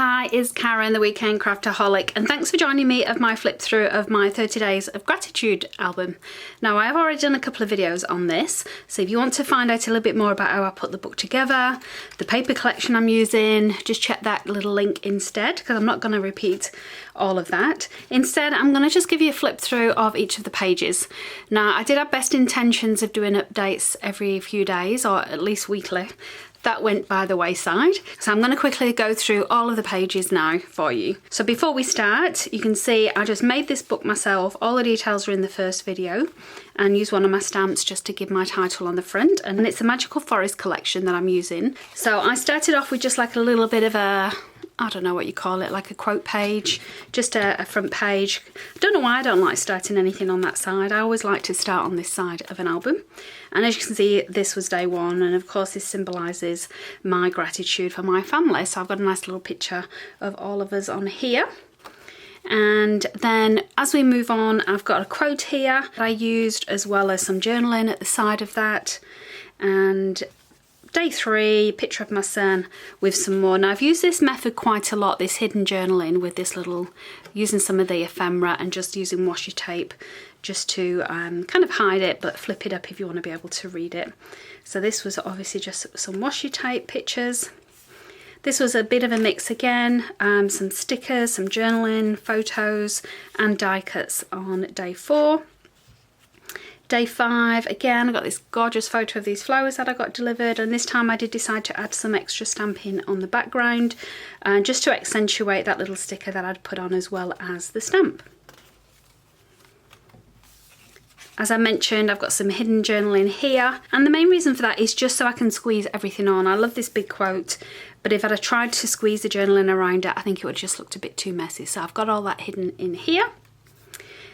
Hi, it's Karen, the Weekend Craftaholic, and thanks for joining me of my flip through of my 30 Days of Gratitude album. Now, I have already done a couple of videos on this, so if you want to find out a little bit more about how I put the book together, the paper collection I'm using, just check that little link instead, because I'm not going to repeat all of that. Instead, I'm going to just give you a flip through of each of the pages. Now, I did have best intentions of doing updates every few days, or at least weekly. That went by the wayside. So I'm going to quickly go through all of the pages now for you. So before we start, you can see I just made this book myself. All the details are in the first video, and use one of my stamps just to give my title on the front. And it's a Magical Forest collection that I'm using. So I started off with just like a little bit of a, I don't know what you call it, like a quote page, just a front page. I don't know why I don't like starting anything on that side. I always like to start on this side of an album. And as you can see, this was day one, and of course this symbolises my gratitude for my family. So I've got a nice little picture of all of us on here. And then as we move on, I've got a quote here that I used, as well as some journaling at the side of that. And day three, picture of my son with some more. Now I've used this method quite a lot, this hidden journaling, with this little, using some of the ephemera and just using washi tape just to kind of hide it, but flip it up if you want to be able to read it. So this was obviously just some washi tape pictures. This was a bit of a mix again, some stickers, some journaling, photos and die cuts on day four. Day five, again, I got this gorgeous photo of these flowers that I got delivered, and this time I did decide to add some extra stamping on the background, just to accentuate that little sticker that I'd put on, as well as the stamp. As I mentioned, I've got some hidden journaling here, and the main reason for that is just so I can squeeze everything on. I love this big quote, but if I'd have tried to squeeze the journaling around it, I think it would have just looked a bit too messy. So I've got all that hidden in here.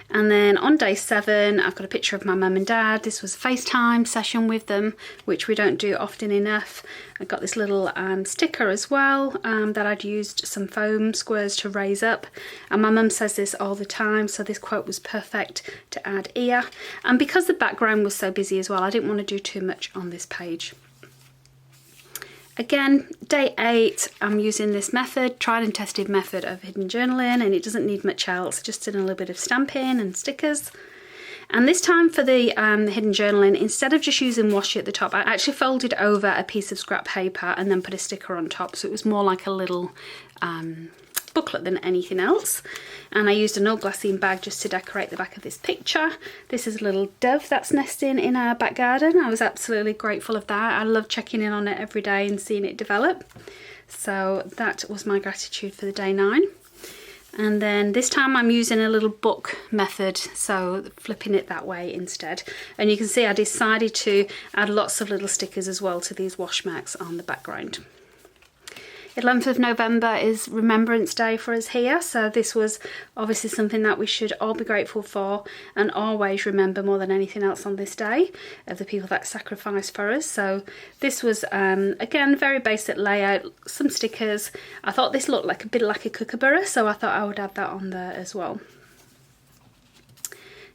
And then on day 7, I've got a picture of my mum and dad. This was a FaceTime session with them, which we don't do often enough. I got this little sticker as well that I'd used some foam squares to raise up. And my mum says this all the time, so this quote was perfect to add here. And because the background was so busy as well, I didn't want to do too much on this page. Again, day 8, I'm using this method, tried and tested method of hidden journaling, and it doesn't need much else, just in a little bit of stamping and stickers. And this time for the hidden journaling, instead of just using washi at the top, I actually folded over a piece of scrap paper and then put a sticker on top, so it was more like a little booklet than anything else. And I used an old glassine bag just to decorate the back of this picture. This is a little dove that's nesting in our back garden. I was absolutely grateful of that. I love checking in on it every day and seeing it develop. So that was my gratitude for the day 9. And then this time I'm using a little book method, so flipping it that way instead. And you can see I decided to add lots of little stickers as well to these wash marks on the background. 11th of November is Remembrance Day for us here, so this was obviously something that we should all be grateful for and always remember more than anything else on this day, of the people that sacrificed for us. So this was, again, very basic layout, some stickers. I thought this looked like a bit like a kookaburra, so I thought I would add that on there as well.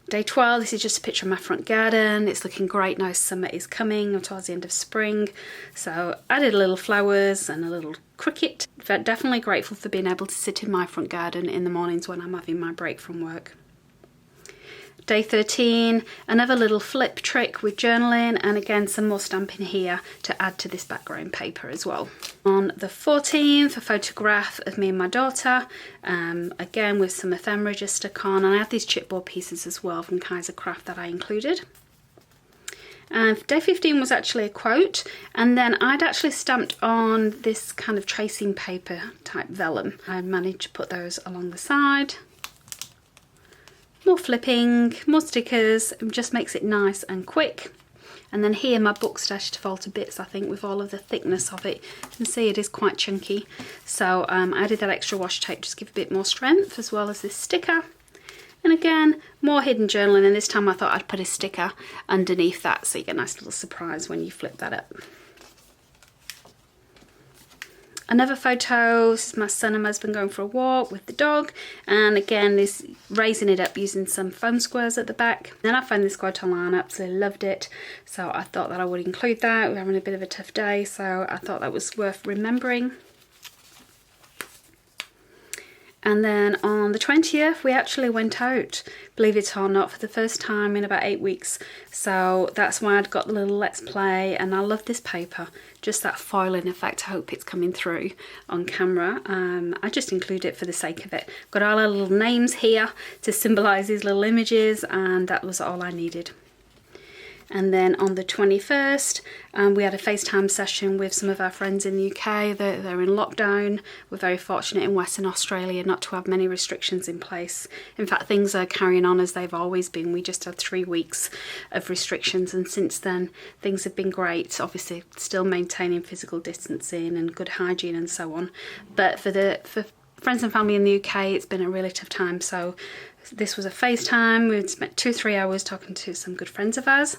Day 12, this is just a picture of my front garden. It's looking great now. Summer is coming towards the end of spring. So I did little flowers and a little cricket. But definitely grateful for being able to sit in my front garden in the mornings when I'm having my break from work. Day 13, another little flip trick with journaling, and again some more stamping here to add to this background paper as well. On the 14th, a photograph of me and my daughter, again with some ephemera just stuck on, and I have these chipboard pieces as well from Kaiser Craft that I included. And day 15 was actually a quote, and then I'd actually stamped on this kind of tracing paper type vellum. I managed to put those along the side. More flipping, more stickers, it just makes it nice and quick. And then here my book started to fall to bits, I think, with all of the thickness of it. You can see it is quite chunky. So I added that extra washi tape just to give a bit more strength, as well as this sticker. And again, more hidden journaling, and this time I thought I'd put a sticker underneath that so you get a nice little surprise when you flip that up. Another photo, this is my son and my husband going for a walk with the dog, and again this raising it up using some foam squares at the back. Then I found this quote online, I absolutely loved it, so I thought that I would include that. We're having a bit of a tough day, so I thought that was worth remembering. And then on the 20th, we actually went out, believe it or not, for the first time in about 8 weeks. So that's why I'd got the little Let's Play, and I love this paper. Just that foiling effect, I hope it's coming through on camera. I just include it for the sake of it. Got all our little names here to symbolise these little images, and that was all I needed. And then on the 21st, we had a FaceTime session with some of our friends in the UK. They're in lockdown. We're very fortunate in Western Australia not to have many restrictions in place. In fact, things are carrying on as they've always been. We just had 3 weeks of restrictions, and since then things have been great. Obviously still maintaining physical distancing and good hygiene and so on. But for friends and family in the UK, it's been a really tough time. So this was a FaceTime. We'd spent 2-3 hours talking to some good friends of ours.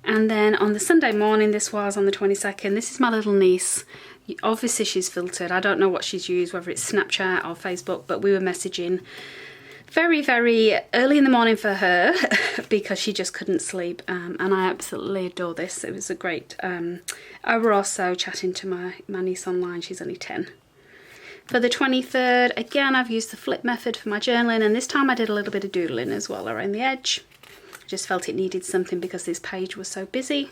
And then on the Sunday morning, this was on the 22nd, this is my little niece. Obviously she's filtered. I don't know what she's used, whether it's Snapchat or Facebook, but we were messaging very, very early in the morning for her because she just couldn't sleep. And I absolutely adore this. It was a great hour or so chatting to my niece online. She's only 10. For the 23rd, again, I've used the flip method for my journaling, and this time I did a little bit of doodling as well around the edge. Just felt it needed something because this page was so busy.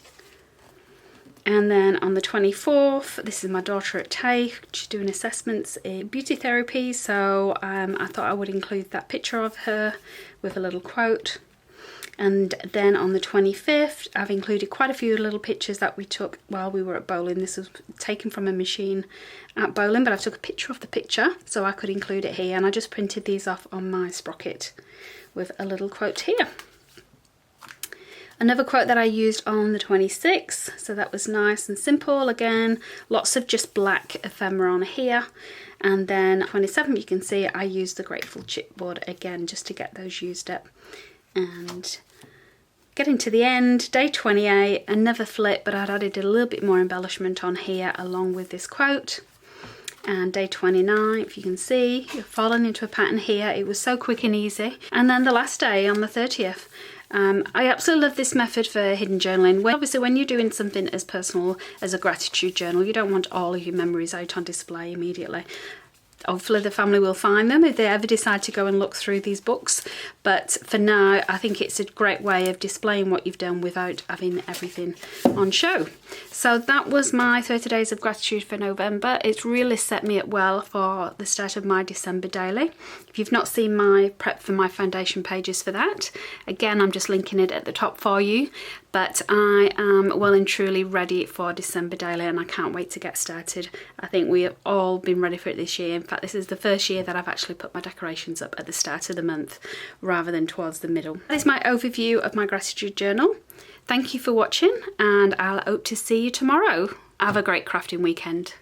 And then on the 24th, this is my daughter at TAFE. She's doing assessments in beauty therapy, so I thought I would include that picture of her with a little quote. And then on the 25th, I've included quite a few little pictures that we took while we were at bowling. This was taken from a machine at bowling, but I took a picture of the picture so I could include it here, and I just printed these off on my sprocket with a little quote here. Another quote that I used on the 26th, so that was nice and simple. Again, lots of just black ephemera on here. And then 27th, you can see I used the Grateful chipboard again just to get those used up. And getting to the end, day 28, another flip, but I'd added a little bit more embellishment on here along with this quote. And day 29, if you can see, you're falling into a pattern here. It was so quick and easy. And then the last day on the 30th, I absolutely love this method for hidden journaling. Obviously, when you're doing something as personal as a gratitude journal, you don't want all of your memories out on display immediately. Hopefully the family will find them if they ever decide to go and look through these books. But for now, I think it's a great way of displaying what you've done without having everything on show. So that was my 30 days of gratitude for November. It's really set me up well for the start of my December daily. If you've not seen my prep for my foundation pages for that, again, I'm just linking it at the top for you. But I am well and truly ready for December daily, and I can't wait to get started. I think we have all been ready for it this year. In fact, this is the first year that I've actually put my decorations up at the start of the month rather than towards the middle. That is my overview of my gratitude journal. Thank you for watching, and I'll hope to see you tomorrow. Have a great crafting weekend.